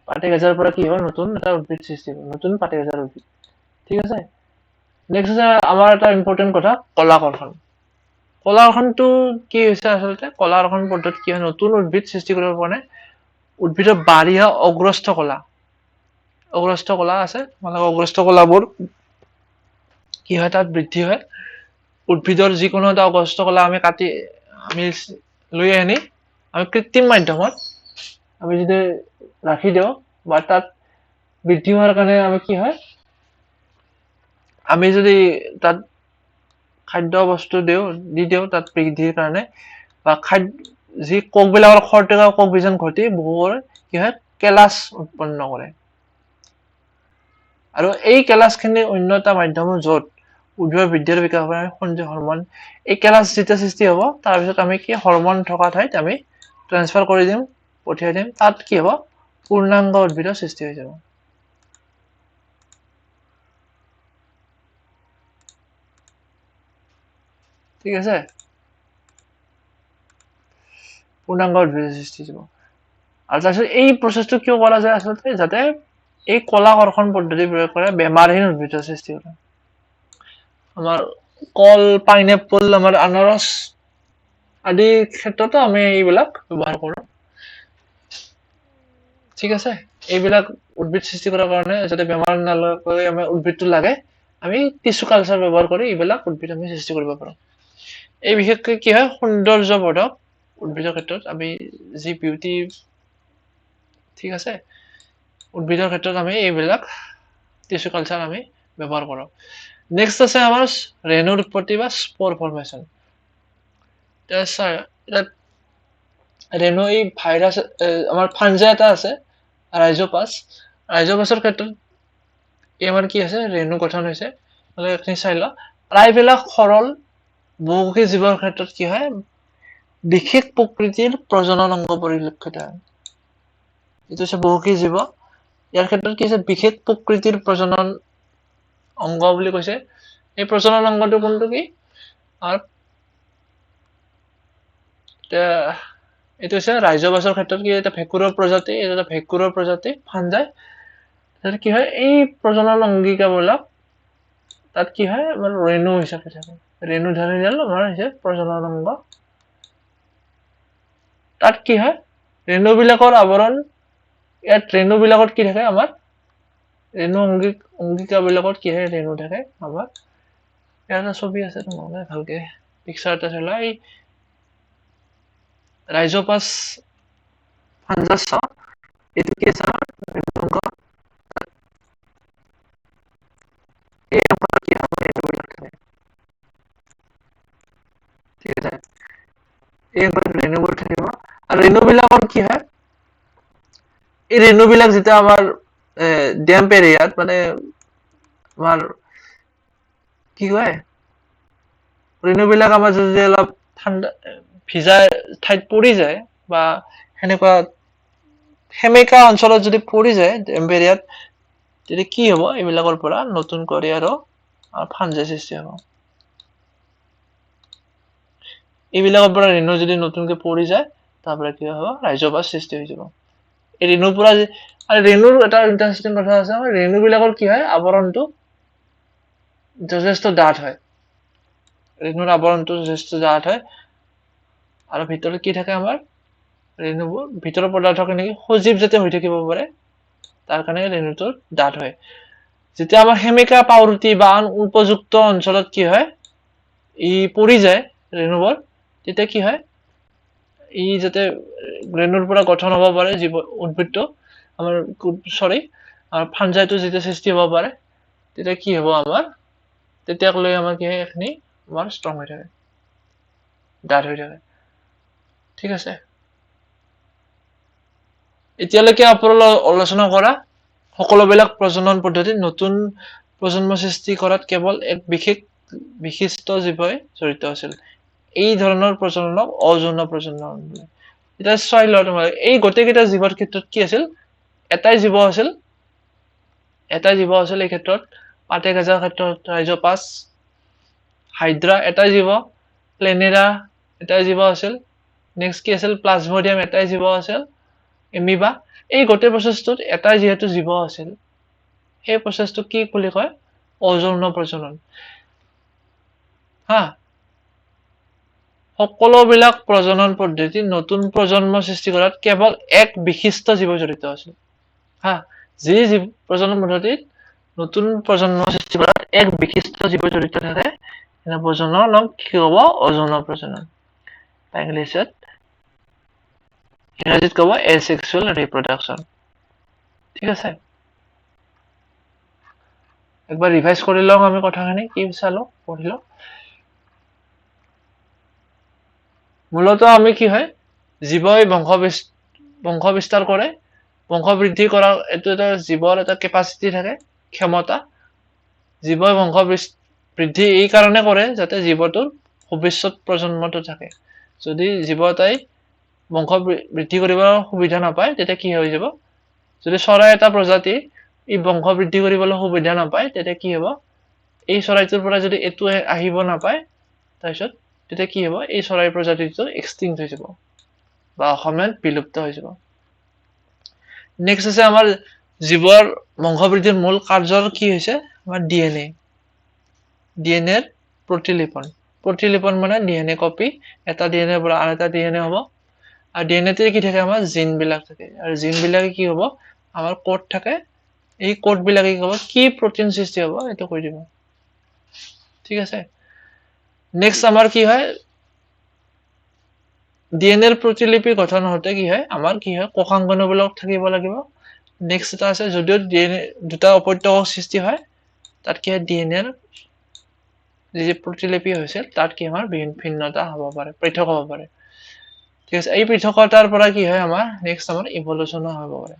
S1: পাতেগাজাৰ পৰা কি হয় নতুন এটা উদ্ভিদ সৃষ্টি হ'ব নতুন পাতেগাজাৰ উদ্ভিদ ঠিক আছে নেক্সট আছে আমাৰ এটা ইম্পৰ্টেণ্ট কথা কলাকৰ্ষণটো কি হৈছে আচলতে কলাকৰ্ষণ পদ্ধতি কি হয় নতুন উদ্ভিদ সৃষ্টি কৰিব পৰা নাই উদ্ভিদৰ বাঢ়ি অহা অগ্ৰস্থ কলা আছে মানে অগ্ৰস্থ কলাবোৰ কি হয় তাত বৃদ্ধি হয় উদ্ভিদৰ যিকোনো এটা অগ্ৰস্থ কলা আমি কাটি আমি লৈ আনি আমি কৃত্ৰিম মাধ্যমত আমি যদি ৰাখি দিওঁ বা তাত বৃদ্ধি হোৱাৰ কাৰণে আমি কি হয় আমি যদি তাত খাদ্য বস্তু দি দিওঁ তাত বৃদ্ধিৰ কাৰণে বা যি কোষবিলাকৰ খৰতকীয়া কোষ বিজন ঘটি বহুবোৰ কি হয় কেলাছ উৎপন্ন কৰে আৰু এই কেলাছখিনি অন্য এটা মাধ্যম য'ত উদ্ভিদৰ বৃদ্ধিৰ বিকাশ হয় সঞ্জীৱ হৰমন এই কেলাছ যেতিয়া সৃষ্টি হ'ব তাৰপিছত আমি কি হৰমন থকা ঠাইত আমি ট্ৰান্সফাৰ কৰি দিম পঠিয়াই দিম তাত কি হ'ব পূৰ্ণাংগ উদ্ভিদৰ সৃষ্টি হৈ যাব ঠিক আছে পূৰ্ণাংগ উদ্ভিদৰ সৃষ্টি হ'ব আৰু তাৰপিছত এই প্ৰচেছটো কিয় কৰা যায় আচলতে যাতে এই কলাকৰ্ষণ পদ্ধতি প্ৰয়োগ কৰে বেমাৰহীন উদ্ভিদৰ সৃষ্টি কৰে আমাৰ কল পাইনএপল আমাৰ আনাৰস আদি ক্ষেত্ৰতো আমি এইবিলাক ব্যৱহাৰ কৰোঁ ঠিক আছে এইবিলাক উদ্ভিদ সৃষ্টি কৰাৰ কাৰণে যাতে বেমাৰ নলগাকৈ আমাৰ উদ্ভিদটো লাগে আমি টিস্যু কালচাৰ ব্যৱহাৰ কৰি এইবিলাক উদ্ভিদ আমি সৃষ্টি কৰিব পাৰোঁ এই বিশেষকৈ কি হয় সৌন্দৰ্যবৰ্ধক উদ্ভিদৰ ক্ষেত্ৰত আমি যি বিউটি ঠিক আছে উদ্ভিদৰ ক্ষেত্ৰত আমি এইবিলাক টিস্যু কালচাৰ আমি ব্যৱহাৰ কৰোঁ নেক্সট আছে আমাৰ ৰেণুৰ উৎপত্তি বা স্প'ৰ ফৰ্মেশ্যন ৰেণু এই ভাইৰাছ আমাৰ ফাঞ্জা এটা আছে ৰাইজোপাছৰ ক্ষেত্ৰত এই আমাৰ কি আছে ৰেণু গঠন হৈছে এইখিনি চাই লওঁ প্ৰায়বিলাক সৰল বহুমুখী জীৱৰ ক্ষেত্ৰত কি হয় বিশেষ প্ৰকৃতিৰ প্ৰজনন অংগ পৰিলক্ষিত হয় এইটো হৈছে বহুমুখী জীৱ ইয়াৰ ক্ষেত্ৰত কি আছে বিশেষ প্ৰকৃতিৰ প্ৰজনন অংগ বুলি কৈছে এই প্ৰজনন অংগটো কোনটো কি আৰু এইটো হৈছে ৰাইজোপাছৰ ক্ষেত্ৰত কি এটা ভেকুৰৰ প্ৰজাতি এইটো এটা ভেকুৰৰ প্ৰজাতি ফাঞ্জাই তাত কি হয় এই প্ৰজনন অংগিকাবিলাক তাত কি হয় আমাৰ ৰেণু হিচাপে থাকে ৰেণু ধাৰীডাল আমাৰ হৈছে প্ৰজনন অংগ তাত কি হয় ৰেণুবিলাকৰ আৱৰণ ইয়াত ৰেণুবিলাকত কি থাকে আমাৰ ৰেণু অংগিকাবিলাকত কি হয় ৰেণু থাকে আমাৰ ইয়াত এটা ছবি আছে তোমালোকে ভালকে পিকচাৰ এটা চাই লোৱা এই ৰাইজোপাছ ফাঞ্জাছ এইটো কি আছে ৰেণু অংগ এই অংগত কি হয় ৰেণুবিলাক থাকে ঠিক আছে এই অংগত ৰেণুবোৰ থাকিব আৰু ৰেণুবিলাকত কি হয় এই ৰেণুবিলাক যেতিয়া আমাৰ ডেম্প এৰিয়াত মানে আমাৰ কি কয় ৰেণুবিলাক আমাৰ যদি অলপ ঠাণ্ডা ভিজা ঠাইত পৰি যায় বা সেনেকুৱা সেমেকা অঞ্চলত যদি পৰি যায় ডেম্প এৰিয়াত তেতিয়া কি হ'ব এইবিলাকৰ পৰা নতুন কৰি আৰু ফাঞ্জাই সৃষ্টি হ'ব এইবিলাকৰ পৰা ৰেণু যদি নতুনকৈ পৰি যায় তাৰ পৰা কি হ'ব ৰাইজোপাছ সৃষ্টি হৈ যাব এই ৰেণুৰ পৰা আৰু ৰেণুৰ এটা ইণ্টাৰেষ্টিং কথা আছে ৰেণুবিলাকৰ কি হয় আৱৰণটো যথেষ্ট ডাঠ হয় ৰেণুৰ আৱৰণটো যথেষ্ট ডাঠ হয় আৰু ভিতৰত কি থাকে আমাৰ ৰেণুবোৰ ভিতৰৰ পদাৰ্থখিনি সজীৱ যাতে হৈ থাকিব পাৰে তাৰ কাৰণে ৰেণুটো ডাঠ হয় যেতিয়া আমাৰ সেমেকা পাউৰুটি বা আন উপযুক্ত অঞ্চলত কি হয় ই পৰি যায় ৰেণুবোৰ তেতিয়া কি হয় ই যাতে ৰেণুৰ পৰা গঠন হ'ব পাৰে জীৱ উদ্ভিদটো আমাৰ ফাঞ্জাইটো যেতিয়া সৃষ্টি হ'ব পাৰে তেতিয়া কি হ'ব আমাৰ তেতিয়াক লৈ আমাৰ কি হয় এইখিনি আমাৰ ষ্ট্ৰং হৈ থাকে ডাঠ হৈ থাকে ঠিক আছে এতিয়ালৈকে আপোনালোকে আলোচনা কৰা সকলোবিলাক প্ৰজনন পদ্ধতিত নতুন প্ৰজন্ম সৃষ্টি কৰাত কেৱল এক বিশিষ্ট জীৱই জড়িত আছিল এই ধৰণৰ প্ৰজননক অযৌন প্ৰজনন এতিয়া চাই লোৱা তোমালোকে এই গোটেইকেইটা জীৱৰ ক্ষেত্ৰত কি আছিল এটাই জীৱ আছিল এই ক্ষেত্ৰত পাতেগাজাৰ ক্ষেত্ৰত ৰাইজোপাছ হাইড্ৰা এটাই জীৱ প্লেনেৰা এটাই জীৱ আছিল নেক্সট কি আছিল প্লাজমডিয়াম এটাই জীৱ আছিল এমিবা এই গোটেই প্ৰচেছটোত এটাই যিহেতু জীৱ আছিল সেই প্ৰচেছটো কি বুলি কয় অযৌন প্ৰজনন হা সকলোবিলাক প্ৰজনন পদ্ধতি নতুন প্ৰজন্ম সৃষ্টি কৰাত কেৱল এক বিশিষ্ট জীৱ জড়িত আছিল হা যি প্ৰজনন পদ্ধতিত নতুন প্ৰজন্ম সৃষ্টি কৰাত এক বিশিষ্ট জীৱ জড়িত থাকে এনে প্ৰজননক কি হ'ব অযৌন প্ৰজনন ইংৰাজীত ক'ব এছেক্সুৱেল ৰিপ্ৰডাকশ্যন ঠিক আছে একবাৰ ৰিভাইজ কৰি লওঁ আমি কথাখিনি কি চালো পঢ়িলো মূলত আমি কি হয় জীৱই বংশ বিস্তাৰ কৰে বংশ বৃদ্ধি কৰা এইটো এটা জীৱৰ এটা কেপাচিটি থাকে ক্ষমতা জীৱই বংশ বৃদ্ধি এই কাৰণে কৰে যাতে জীৱটোৰ ভৱিষ্যত প্ৰজন্মটো থাকে যদি জীৱ এটাই বংশ বৃদ্ধি কৰিবলৈ সুবিধা নাপায় তেতিয়া কি হৈ যাব যদি চৰাই এটা প্ৰজাতি ই বংশ বৃদ্ধি কৰিবলৈ সুবিধা নাপায় তেতিয়া কি হ'ব এই চৰাইটোৰ পৰা যদি এটো আহিব নাপায় তাৰপিছত তেতিয়া কি হ'ব এই চৰাই প্ৰজাতিটো এক্সটিংক্ট হৈ যাব বা অসমীয়াত বিলুপ্ত হৈ যাব নেক্সট আছে আমাৰ জীৱৰ বংশ বৃদ্ধিৰ মূল কাৰ্যৰ কি হৈছে আমাৰ ডিএনএৰ প্ৰতিলিপন মানে ডিএনএ কপি এটা ডিএনএৰ পৰা আন এটা ডিএনএ হ'ব আৰু ডিএনএতে কি থাকে আমাৰ জিন বিলাক থাকে আৰু জিন বিলাকে কি হ'ব আমাৰ কোড থাকে এই কোড বিলাকে কি হ'ব কি প্ৰটিন সৃষ্টি হ'ব এইটো কৈ দিব ঠিক আছে নেক্সট আমাৰ কি হয় ডিএনএৰ প্ৰতিলিপি গঠন হওঁতে কি হয় আমাৰ কি হয় কোষাংগনবিলাক থাকিব লাগিব নেক্সট এটা আছে যদিও ডিএনএ দুটা অপত্যকক সৃষ্টি হয় তাত কি হয় ডিএনএৰ যি প্ৰতিলিপি হৈছে তাত কি আমাৰ ভিন্নতা হ'ব পাৰে পৃথক হ'ব পাৰে ঠিক আছে এই পৃথকতাৰ পৰা কি হয় আমাৰ নেক্সট আমাৰ ইভলিউচন হ'ব পাৰে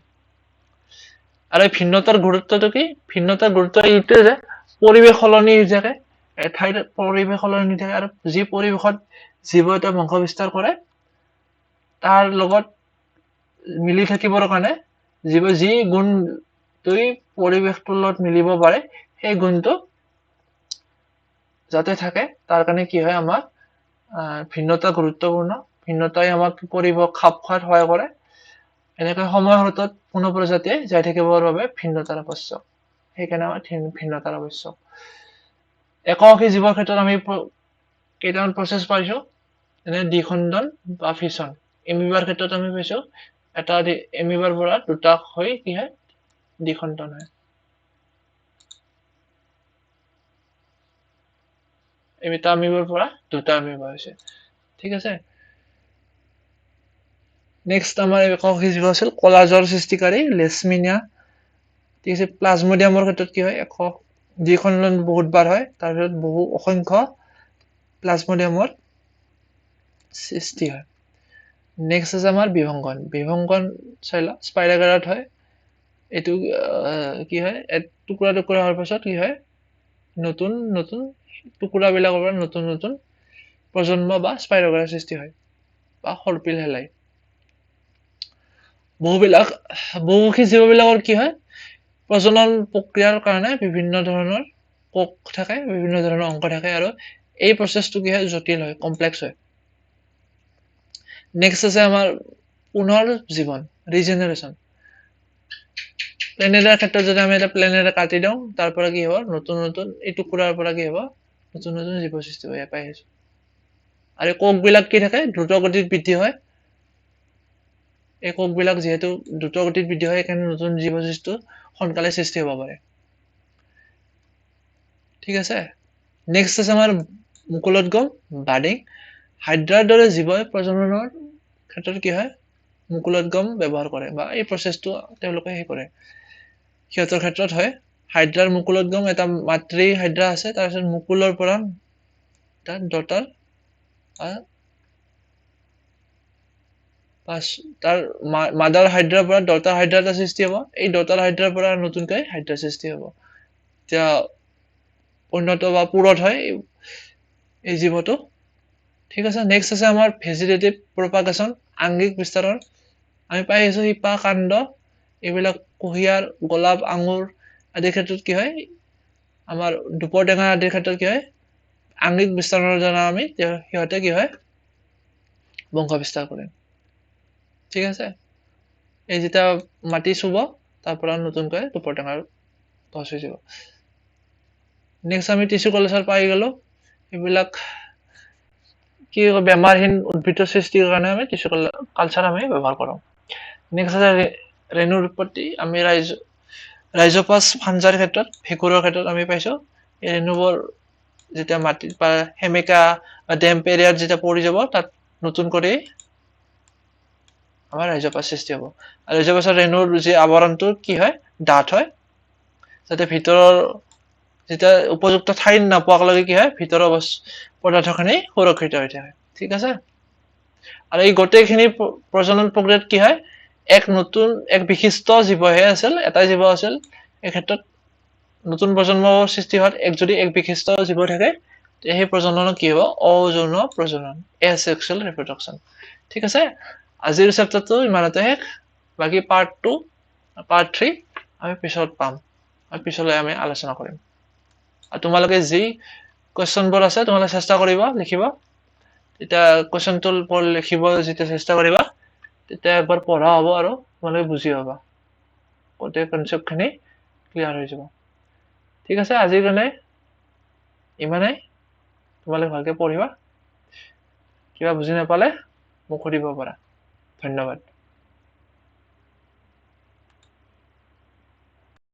S1: আৰু এই ভিন্নতাৰ গুৰুত্বটো কি ভিন্নতাৰ গুৰুত্ব এইটোৱে যে পৰিৱেশ সলনি হৈ থাকে ঠাইৰ পৰিৱেশ সলনি থাকে আৰু যি পৰিৱেশত জীৱ এটা বংশ বিস্তাৰ কৰে তাৰ লগত মিলি থাকিবৰ কাৰণে জীৱ যি গুণ তুই পৰিৱেশটোৰ লগত মিলিব পাৰে সেই গুণটো যাতে থাকে তাৰ কাৰণে কি হয় আমাৰ ভিন্নতা গুৰুত্বপূৰ্ণ ভিন্নতাই আমাক পৰিৱেশ খাপ খোৱাত সহায় কৰে এনেকৈ সময়ৰ হাতত কোনো প্ৰজাতিয়ে জীয়াই থাকিবৰ বাবে ভিন্নতাৰ আৱশ্যক সেইকাৰণে আমাৰ ভিন্নতাৰ আৱশ্যক একাকী জীৱৰ ক্ষেত্ৰত আমি কেইটামান প্ৰচেছ পাইছো যেনে দ্বিখণ্ডন বা ফিছন এমিবাৰ ক্ষেত্ৰত আমি পাইছো এটা এমিবাৰ পৰা দুটা হৈ কি হয় দ্বিখণ্ডন হয় এটা এমিবাৰ পৰা দুটা এমিবা হৈছে ঠিক আছে নেক্সট আমাৰ একাকী জীৱ আছিল কলাজৰ সৃষ্টিকাৰী লেছমিনিয়া ঠিক আছে প্লাজমোডিয়ামৰ ক্ষেত্ৰত কি হয় একক দ্বিখণ্ডন বহুতবাৰ হয় তাৰপিছত বহু অসংখ্য প্লাজমোডিয়ামৰ সৃষ্টি হয় নেক্সট আছে আমাৰ বিভংগন চাইলা স্পাইৰাগাৰত হয় এইটো কি হয় টুকুৰা টুকুৰা হোৱাৰ পাছত কি হয় নতুন নতুন টুকুৰাবিলাকৰ পৰা নতুন নতুন প্ৰজন্ম বা স্পাইৰাগাৰৰ সৃষ্টি হয় বা সৰ্পিল হেলাই বহুমুখী জীৱবিলাকৰ কি হয় প্ৰজনন প্ৰক্ৰিয়াৰ কাৰণে বিভিন্ন ধৰণৰ কোষ থাকে বিভিন্ন ধৰণৰ অংশ থাকে আৰু এই প্ৰচেছটো কি হয় জটিল হয় কমপ্লেক্স হয় নেক্সট আছে আমাৰ পুনৰ জীৱন ৰিজেনাৰেশ্যন প্লেনেটাৰ ক্ষেত্ৰত যদি আমি এটা প্লেনেট কাটি দিওঁ তাৰ পৰা কি হ'ব নতুন নতুন এই টুকুৰাৰ পৰা কি হ'ব নতুন নতুন জীৱ সৃষ্টি হৈ পাই আহিছো আৰু কোষবিলাক কি থাকে দ্ৰুত গতিত বৃদ্ধি হয় এই কোষবিলাক যেহেতু দ্ৰুত গতিত বৃদ্ধি হয় সেইকাৰণে নতুন জীৱ সৃষ্টি সোনকালে সৃষ্টি হ'ব পাৰে ঠিক আছে নেক্সট আছে আমাৰ মুকুলোদ্গম বাডিং হাইড্ৰাৰ দৰে জীৱই প্ৰজননৰ ক্ষেত্ৰত কি হয় মুকুলোদ্গম ব্যৱহাৰ কৰে বা এই প্ৰচেছটো তেওঁলোকে সেই কৰে সিহঁতৰ ক্ষেত্ৰত হয় হাইড্ৰাৰ মুকুলোদ্গম এটা মাতৃ হাইড্ৰা আছে তাৰপিছত মুকুলৰ পৰা এটা ডটাৰ তাৰ মাদাৰ হাইড্ৰাৰ পৰা ডটাৰ হাইড্ৰা এটা সৃষ্টি হ'ব এই ডটাৰ হাইড্ৰাৰ পৰা নতুনকৈ হাইড্ৰা সৃষ্টি হ'ব এতিয়া উন্নত বা পুৰঠ হয় এই জীৱটো ঠিক আছে নেক্সট আছে আমাৰ ভেজিটেটিভ প্ৰপাগেশ্যন আংগিক বিস্তাৰৰ আমি পাই আহিছো শিপা কাণ্ড এইবিলাক কুঁহিয়াৰ গোলাপ আঙুৰ আদিৰ ক্ষেত্ৰত কি হয় আমাৰ দুপৰ টেঙা আদিৰ ক্ষেত্ৰত কি হয় আংগিক বিস্তাৰৰ দ্বাৰা আমি সিহঁতে কি হয় বংশ বিস্তাৰ কৰে ঠিক আছে এই যেতিয়া মাটি চুব তাৰ পৰা নতুনকৈ দুপৰ টেঙাৰ গছ হৈ যাব নেক্সট আমি টিস্যু কালচাৰ পাই গলো এইবিলাক কি বেমাৰহীন উদ্ভিদৰ সৃষ্টিৰ কাৰণে আমি টিস্যু কালচাৰ আমি ব্যৱহাৰ কৰোঁ নেক্সট আছে ৰেণুৰ উৎপত্তি আমি ৰাইজোপাছ ফাঞ্জাৰ ক্ষেত্ৰত ভেঁকুৰৰ ক্ষেত্ৰত আমি পাইছো এই ৰেণুবোৰ যেতিয়া মাটিত বা সেমেকা বা ডেম্প এৰিয়াত যেতিয়া পৰি যাব তাত নতুন কৰি আমাৰ ৰাইজোপাছ সৃষ্টি হ'ব আৰু ৰাইজোপাছৰ ৰেণুৰ যি আৱৰণটো কি হয় ডাঠ হয় যাতে ভিতৰৰ যেতিয়া উপযুক্ত ঠাই নাপোৱালৈকে কি হয় ভিতৰৰ পদাৰ্থখিনি সুৰক্ষিত হৈ থাকে ঠিক আছে আৰু এই গোটেইখিনি প্ৰজনন প্ৰক্ৰিয়াত কি হয় এক বিশিষ্ট জীৱহে আছিল এটা জীৱ আছিল এই ক্ষেত্ৰত নতুন প্ৰজন্ম সৃষ্টি হোৱাত যদি এক বিশিষ্ট জীৱ থাকে সেই প্ৰজনন কি হ'ব অযৌন প্ৰজনন এছেক্সুৱেল ৰিপ্ৰডাকচন ঠিক আছে আজিৰ চেপ্টাৰটো ইমানতে শেষ বাকি পাৰ্ট 2 পাৰ্ট 3 আমি পিছত পাম আৰু পিছলৈ আমি আলোচনা কৰিম আৰু তোমালোকে যি কোৱেশ্চনবোৰ আছে তোমালোকে চেষ্টা কৰিবা লিখিবা এটা কোৱেশ্চনটো লিখিব যেতিয়া চেষ্টা কৰিবা তেতিয়া একবাৰ পঢ়া হ'ব আৰু তোমালোকে বুজি পাবা গোটেই কনচেপ্টখিনি ক্লিয়াৰ হৈ যাব ঠিক আছে আজিৰ কাৰণে ইমানেই তোমালোকে ভালকে পঢ়িবা কিবা বুজি নাপালে মোক সুধিব পাৰা ধন্যবাদ